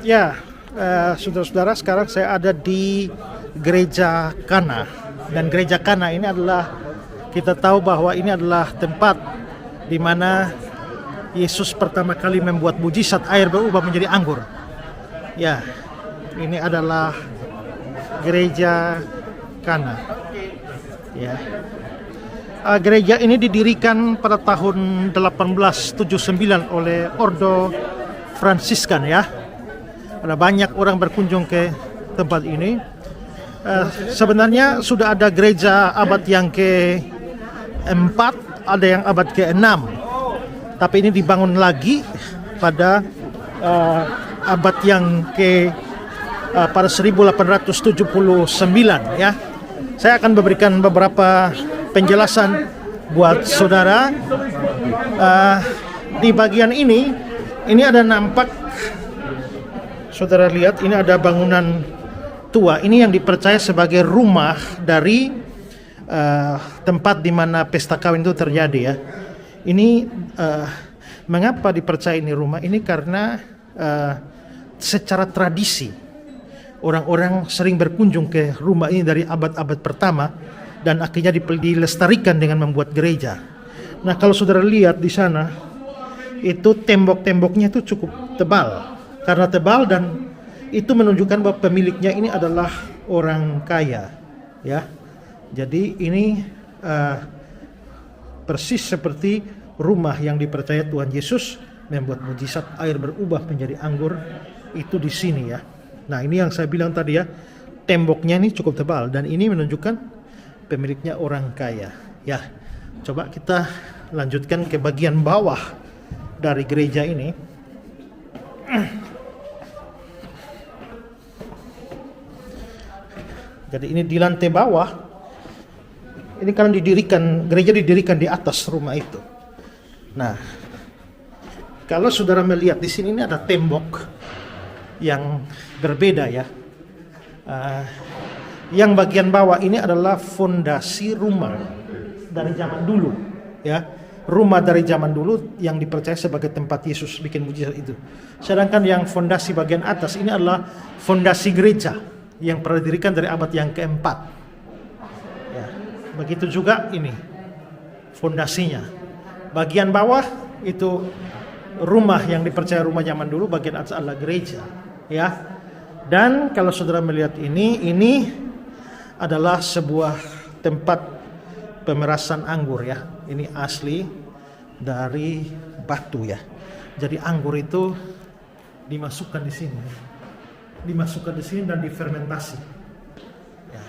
Ya, saudara-saudara, sekarang saya ada di Gereja Kana. Dan Gereja Kana ini adalah, kita tahu bahwa ini adalah tempat di mana Yesus pertama kali membuat mujizat air berubah menjadi anggur. Ya, ini adalah Gereja Kana. Ya. Gereja ini didirikan pada tahun 1879 oleh Ordo Fransiskan, ya. Ada banyak orang berkunjung ke tempat ini. Sebenarnya sudah ada gereja abad yang ke-4, ada yang abad ke-6. Tapi ini dibangun lagi pada abad yang pada 1879, ya. Saya akan memberikan beberapa penjelasan buat saudara. Di bagian ini ada nampak, saudara lihat, ini ada bangunan tua. Ini yang dipercaya sebagai rumah dari tempat di mana pesta kawin itu terjadi, ya. Ini mengapa dipercaya ini rumah? Ini karena secara tradisi orang-orang sering berkunjung ke rumah ini dari abad-abad pertama dan akhirnya dilestarikan dengan membuat gereja. Nah, kalau saudara lihat di sana, itu tembok-temboknya itu cukup tebal. Karena tebal, dan itu menunjukkan bahwa pemiliknya ini adalah orang kaya, ya. Jadi ini persis seperti rumah yang dipercaya Tuhan Yesus membuat mujizat air berubah menjadi anggur, itu di sini, ya. Nah, ini yang saya bilang tadi, ya, temboknya ini cukup tebal dan ini menunjukkan pemiliknya orang kaya, ya. Coba kita lanjutkan ke bagian bawah dari gereja ini. Jadi ini di lantai bawah. Ini kan gereja didirikan di atas rumah itu. Nah, kalau saudara melihat di sini, ini ada tembok yang berbeda, ya. Yang bagian bawah ini adalah fondasi rumah dari zaman dulu, ya. Rumah dari zaman dulu yang dipercaya sebagai tempat Yesus bikin mujizat itu. Sedangkan yang fondasi bagian atas ini adalah fondasi gereja yang pernah didirikan dari abad yang ke-4. Ya. Begitu juga ini fondasinya. Bagian bawah itu rumah yang dipercaya rumah zaman dulu, bagian atas adalah gereja, ya. Dan kalau saudara melihat ini adalah sebuah tempat pemerasan anggur, ya. Ini asli dari batu, ya. Jadi anggur itu dimasukkan di sini, dan difermentasi. Ya.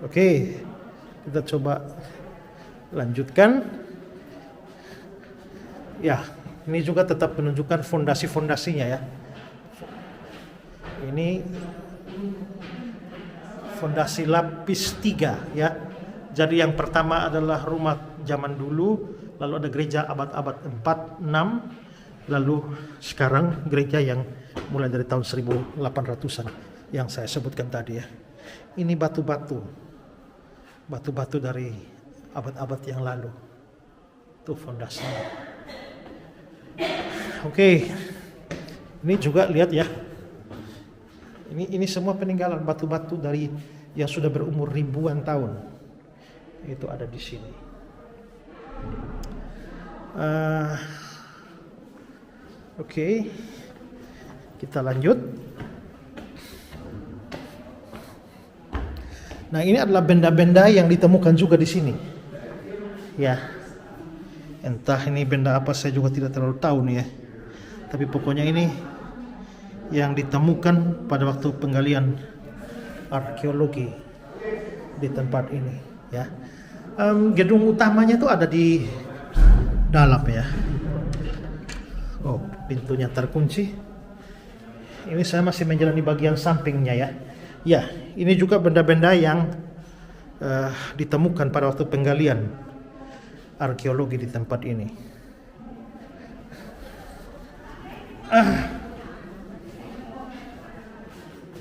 Oke, kita coba lanjutkan. Ya, ini juga tetap menunjukkan fondasi-fondasinya, ya. Ini fondasi lapis 3, ya. Jadi yang pertama adalah rumah zaman dulu, lalu ada gereja abad-abad 4, 6, lalu sekarang gereja yang mulai dari tahun 1800-an yang saya sebutkan tadi, ya. Ini batu-batu dari abad-abad yang lalu. Itu fondasinya. Oke. Ini juga lihat, ya. Ini semua peninggalan batu-batu dari yang sudah berumur ribuan tahun. Itu ada di sini. Oke. Kita lanjut. Nah, ini adalah benda-benda yang ditemukan juga di sini. Ya. Entah ini benda apa, saya juga tidak terlalu tahu nih, ya. Tapi pokoknya ini yang ditemukan pada waktu penggalian arkeologi di tempat ini, ya. Gedung utamanya itu ada di dalam, ya. Oh, pintunya terkunci. Ini saya masih menjalani bagian sampingnya, ya. Ya, ini juga benda-benda yang ditemukan pada waktu penggalian arkeologi di tempat ini.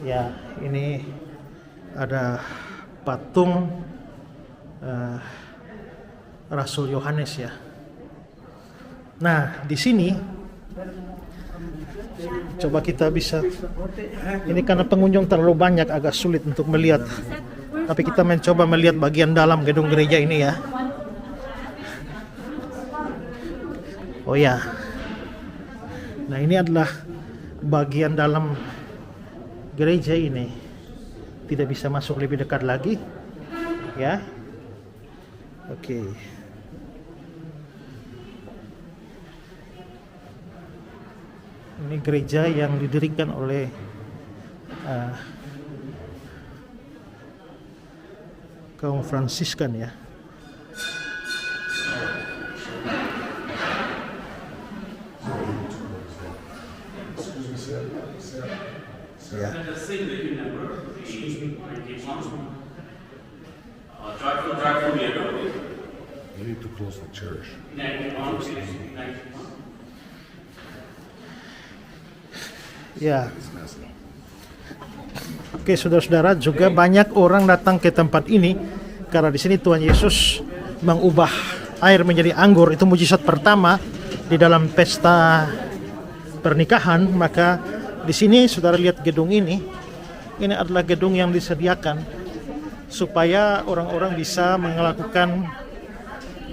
Ya, ini ada patung Rasul Yohanes, ya. Nah, di sini coba kita bisa, ini karena pengunjung terlalu banyak agak sulit untuk melihat. Tapi kita mencoba melihat bagian dalam gedung gereja ini ya. Oh ya. Nah, ini adalah bagian dalam gereja ini. Tidak bisa masuk lebih dekat lagi. Ya. Oke. Ini gereja yang didirikan oleh kaum Fransiskan ya. Ya. You need to close the church. Ya. Oke, saudara-saudara, juga banyak orang datang ke tempat ini karena di sini Tuhan Yesus mengubah air menjadi anggur. Itu mujizat pertama di dalam pesta pernikahan. Maka di sini saudara lihat gedung ini adalah gedung yang disediakan supaya orang-orang bisa melakukan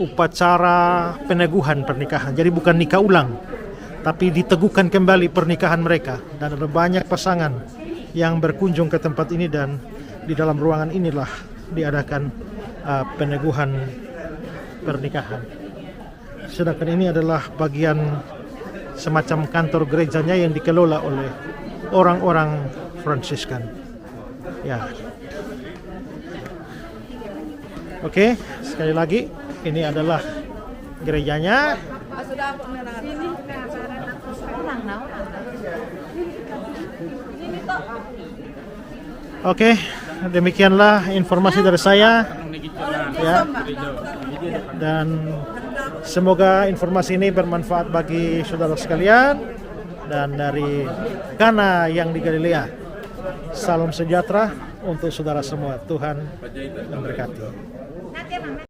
upacara peneguhan pernikahan. Jadi bukan nikah ulang, tapi diteguhkan kembali pernikahan mereka. Dan ada banyak pasangan yang berkunjung ke tempat ini, dan di dalam ruangan inilah diadakan peneguhan pernikahan. Sedangkan ini adalah bagian semacam kantor gerejanya yang dikelola oleh orang-orang Fransiskan. Ya. Oke, sekali lagi ini adalah gerejanya. Oke, demikianlah informasi dari saya. Ya. Dan semoga informasi ini bermanfaat bagi saudara sekalian. Dan dari Kana yang di Galilea, salam sejahtera untuk saudara semua. Tuhan memberkati.